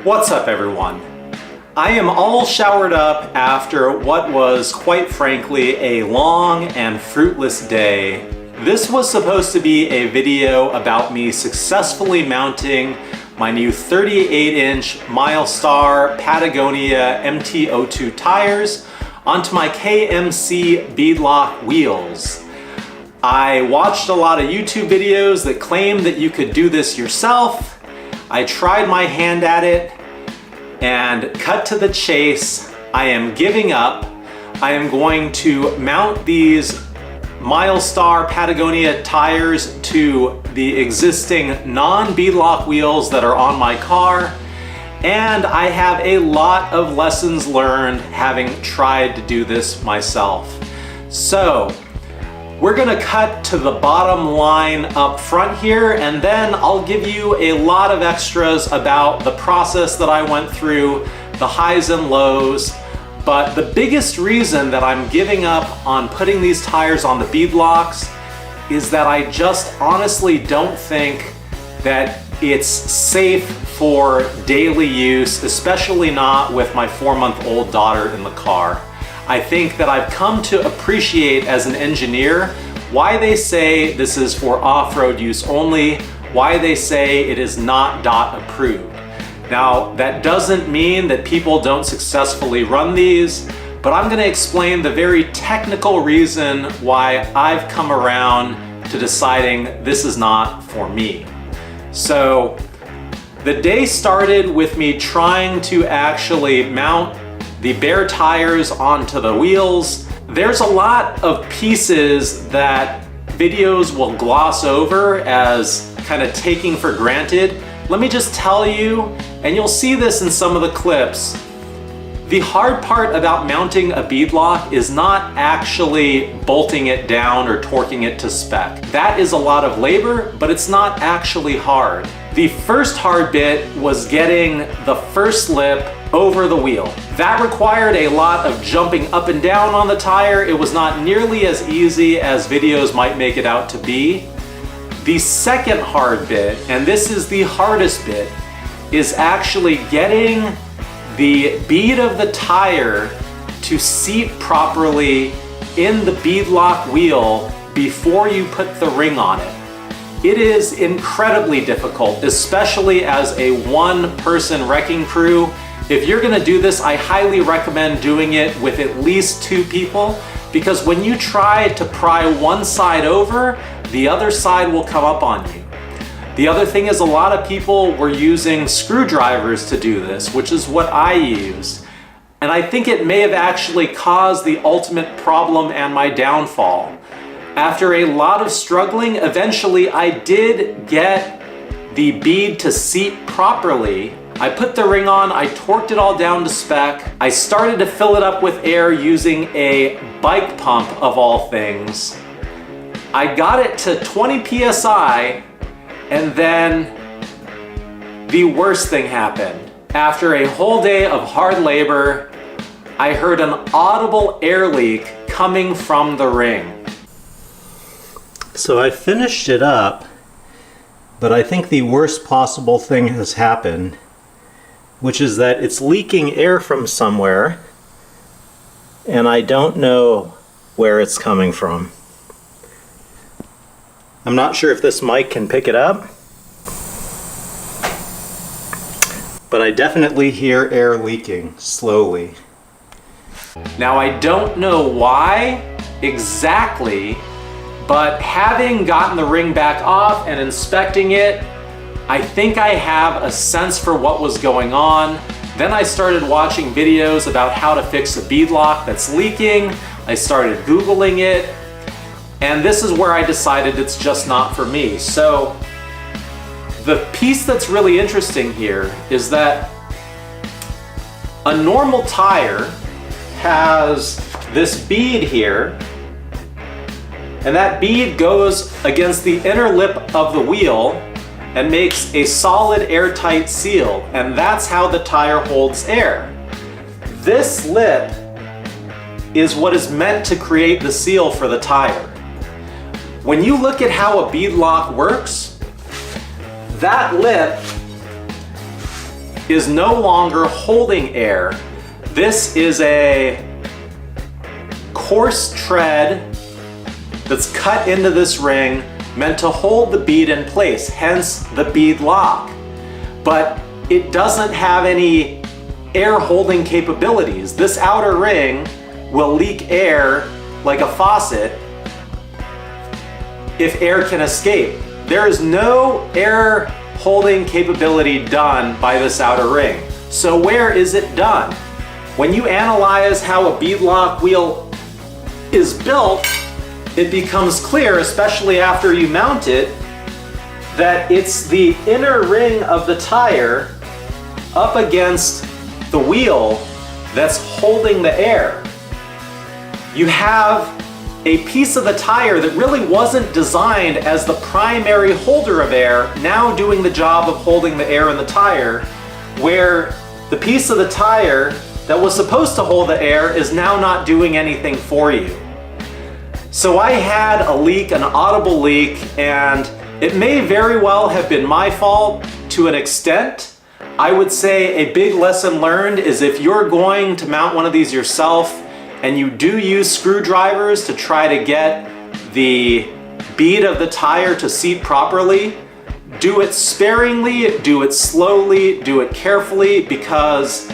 What's up, everyone? I am all showered up after what was, quite frankly, a long and fruitless day. This was supposed to be a video about me successfully mounting my new 38-inch Milestar Patagonia MT-02 tires onto my KMC Beadlock wheels. I watched a lot of YouTube videos that claimed that you could do this yourself. I tried my hand at it, and cut to the chase, I am giving up. I am going to mount these Milestar Patagonia tires to the existing non-beadlock wheels that are on my car, and I have a lot of lessons learned having tried to do this myself. So we're gonna cut to the bottom line up front here, and then I'll give you a lot of extras about the process that I went through, the highs and lows. But the biggest reason that I'm giving up on putting these tires on the Beadlocks is that I just honestly don't think that it's safe for daily use, especially not with my 4-month-old daughter in the car. I think that I've come to appreciate as an engineer why they say this is for off-road use only, why they say it is not DOT approved. Now, that doesn't mean that people don't successfully run these, but I'm gonna explain the very technical reason why I've come around to deciding this is not for me. So, the day started with me trying to actually mount the bare tires onto the wheels. There's a lot of pieces that videos will gloss over as kind of taking for granted. Let me just tell you, and you'll see this in some of the clips, the hard part about mounting a beadlock is not actually bolting it down or torquing it to spec. That is a lot of labor, but it's not actually hard. The first hard bit was getting the first lip over the wheel. That required a lot of jumping up and down on the tire. It was not nearly as easy as videos might make it out to be. The second hard bit, and this is the hardest bit, is actually getting the bead of the tire to seat properly in the beadlock wheel before you put the ring on it. It is incredibly difficult, especially as a one-person wrecking crew. If you're gonna do this, I highly recommend doing it with at least 2 people, because when you try to pry one side over, the other side will come up on you. The other thing is a lot of people were using screwdrivers to do this, which is what I use. And I think it may have actually caused the ultimate problem and my downfall. After a lot of struggling, eventually I did get the bead to seat properly. I put the ring on, I torqued it all down to spec. I started to fill it up with air using a bike pump of all things. I got it to 20 PSI, and then the worst thing happened. After a whole day of hard labor, I heard an audible air leak coming from the ring. So I finished it up, but I think the worst possible thing has happened, which is that it's leaking air from somewhere, and I don't know where it's coming from. I'm not sure if this mic can pick it up, but I definitely hear air leaking slowly. Now, I don't know why exactly, but having gotten the ring back off and inspecting it, I think I have a sense for what was going on. Then I started watching videos about how to fix a beadlock that's leaking. I started Googling it, and this is where I decided it's just not for me. So the piece that's really interesting here is that a normal tire has this bead here, and that bead goes against the inner lip of the wheel and makes a solid airtight seal, and that's how the tire holds air. This lip is what is meant to create the seal for the tire. When you look at how a beadlock works, that lip is no longer holding air. This is a coarse tread that's cut into this ring meant to hold the bead in place, hence the bead lock. But it doesn't have any air holding capabilities. This outer ring will leak air like a faucet if air can escape. There is no air holding capability done by this outer ring. So where is it done? When you analyze how a beadlock wheel is built, it becomes clear, especially after you mount it, that it's the inner ring of the tire up against the wheel that's holding the air. You have a piece of the tire that really wasn't designed as the primary holder of air, now doing the job of holding the air in the tire, where the piece of the tire that was supposed to hold the air is now not doing anything for you. So I had a leak, an audible leak, and it may very well have been my fault to an extent. I would say a big lesson learned is if you're going to mount one of these yourself, and you do use screwdrivers to try to get the bead of the tire to seat properly, do it sparingly, do it slowly, do it carefully, because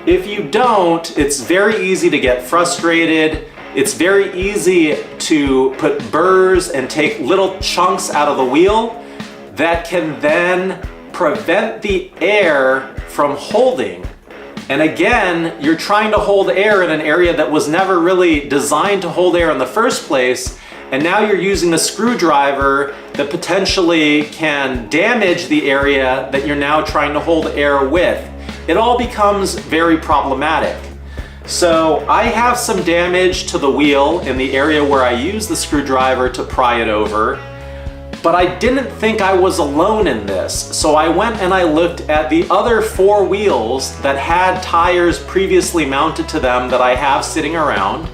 if you don't, it's very easy to get frustrated. It's very easy to put burrs and take little chunks out of the wheel that can then prevent the air from holding. And again, you're trying to hold air in an area that was never really designed to hold air in the first place, and now you're using a screwdriver that potentially can damage the area that you're now trying to hold air with. It all becomes very problematic. So I have some damage to the wheel in the area where I use the screwdriver to pry it over. But I didn't think I was alone in this, so I went and I looked at the other 4 wheels that had tires previously mounted to them that I have sitting around,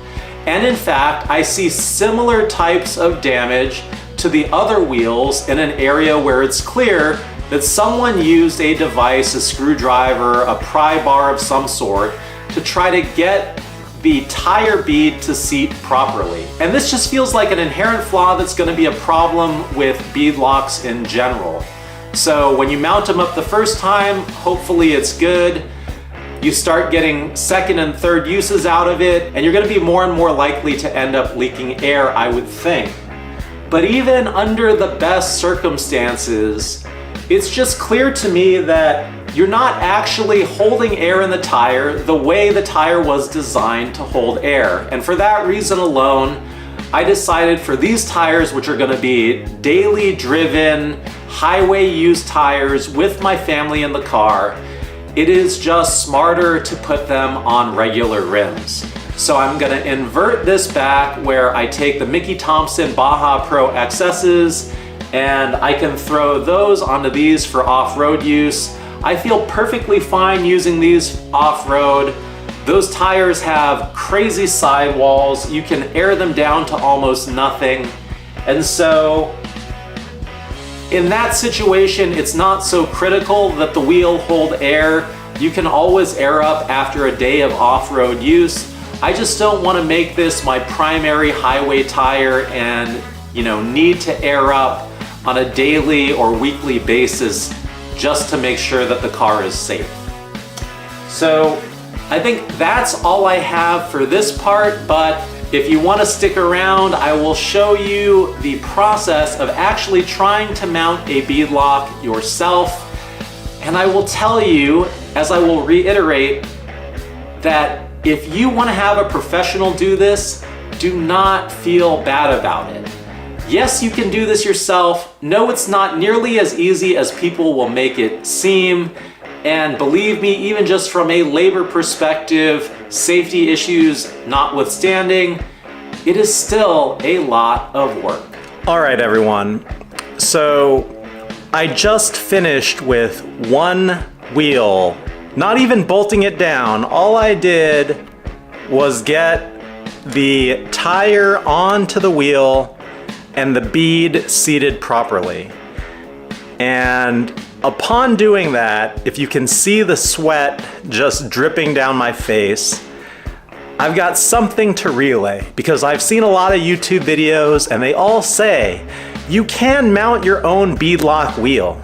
and in fact, I see similar types of damage to the other wheels in an area where it's clear that someone used a device, a screwdriver, a pry bar of some sort, to try to get the tire bead to seat properly. And this just feels like an inherent flaw that's going to be a problem with beadlocks in general. So when you mount them up the first time, hopefully it's good. You start getting second and third uses out of it, and you're going to be more and more likely to end up leaking air, I would think. But even under the best circumstances, it's just clear to me that you're not actually holding air in the tire the way the tire was designed to hold air. And for that reason alone, I decided for these tires, which are going to be daily driven, highway use tires with my family in the car, it is just smarter to put them on regular rims. So I'm going to invert this back where I take the Mickey Thompson Baja Pro XS's and I can throw those onto these for off-road use. I feel perfectly fine using these off-road. Those tires have crazy sidewalls. You can air them down to almost nothing. And so in that situation, it's not so critical that the wheel hold air. You can always air up after a day of off-road use. I just don't want to make this my primary highway tire and, need to air up on a daily or weekly basis just to make sure that the car is safe. So I think that's all I have for this part, but if you want to stick around, I will show you the process of actually trying to mount a beadlock yourself. And I will tell you, as I will reiterate, that if you want to have a professional do this, do not feel bad about it. Yes, you can do this yourself. No, it's not nearly as easy as people will make it seem. And believe me, even just from a labor perspective, safety issues notwithstanding, it is still a lot of work. All right, everyone. So I just finished with one wheel, not even bolting it down. All I did was get the tire onto the wheel and the bead seated properly. And upon doing that, if you can see the sweat just dripping down my face, I've got something to relay, because I've seen a lot of YouTube videos and they all say you can mount your own beadlock wheel.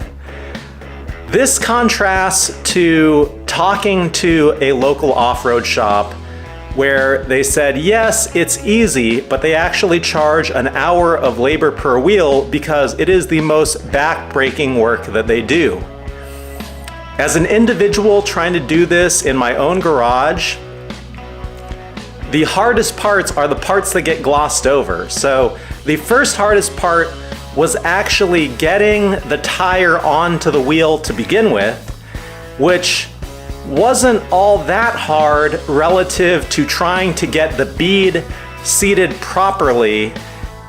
This contrasts to talking to a local off-road shop where they said, yes, it's easy, but they actually charge an hour of labor per wheel because it is the most back-breaking work that they do. As an individual trying to do this in my own garage, the hardest parts are the parts that get glossed over. So the first hardest part was actually getting the tire onto the wheel to begin with, which wasn't all that hard relative to trying to get the bead seated properly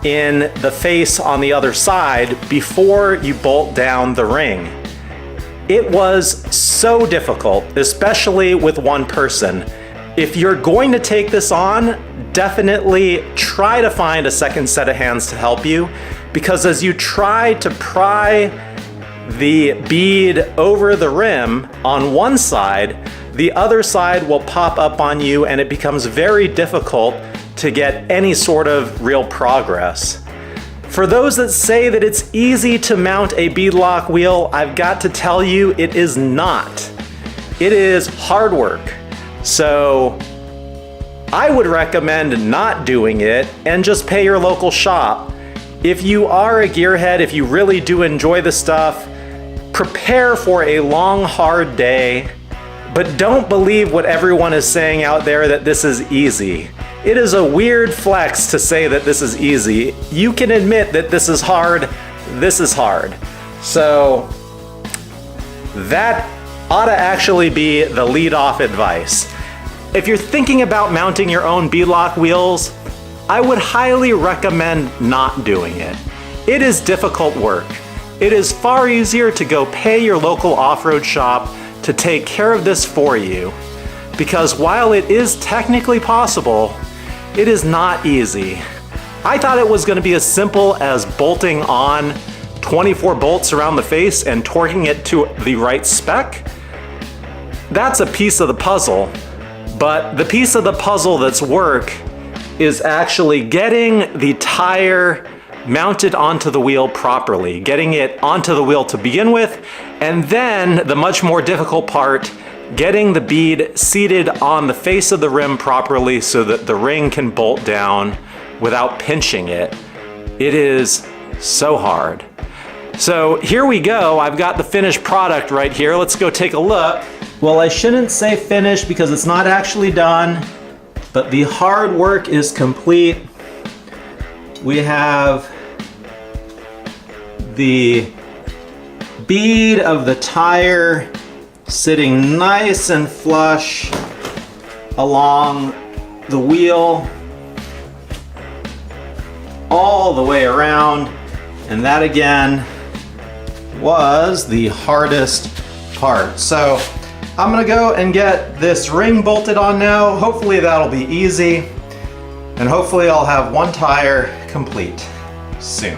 in the face on the other side before you bolt down the ring. It was so difficult, especially with one person. If you're going to take this on, definitely try to find a second set of hands to help you, because as you try to pry the bead over the rim on one side, the other side will pop up on you and it becomes very difficult to get any sort of real progress. For those that say that it's easy to mount a beadlock wheel, I've got to tell you it is not. It is hard work. So I would recommend not doing it and just pay your local shop. If you are a gearhead, if you really do enjoy the stuff, prepare for a long, hard day, but don't believe what everyone is saying out there that this is easy. It is a weird flex to say that this is easy. You can admit that this is hard. This is hard. So that ought to actually be the lead-off advice. If you're thinking about mounting your own beadlock wheels, I would highly recommend not doing it. It is difficult work. It is far easier to go pay your local off-road shop to take care of this for you, because while it is technically possible, it is not easy. I thought it was going to be as simple as bolting on 24 bolts around the face and torquing it to the right spec. That's a piece of the puzzle, but the piece of the puzzle that's work is actually getting the tire mounted onto the wheel properly, getting it onto the wheel to begin with, and then the much more difficult part, getting the bead seated on the face of the rim properly so that the ring can bolt down without pinching it. It is so hard. So here we go. I've got the finished product right here. Let's go take a look. Well, I shouldn't say finished because it's not actually done, but the hard work is complete. We have the bead of the tire sitting nice and flush along the wheel all the way around, and that again was the hardest part. So I'm gonna go and get this ring bolted on now. Hopefully that'll be easy, and hopefully I'll have one tire complete soon.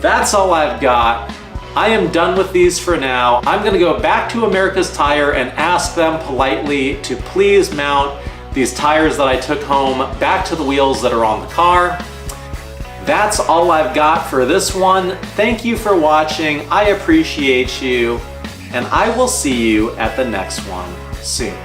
That's all I've got. I am done with these for now. I'm gonna go back to America's Tire and ask them politely to please mount these tires that I took home back to the wheels that are on the car. That's all I've got for this one. Thank you for watching. I appreciate you, and I will see you at the next one soon.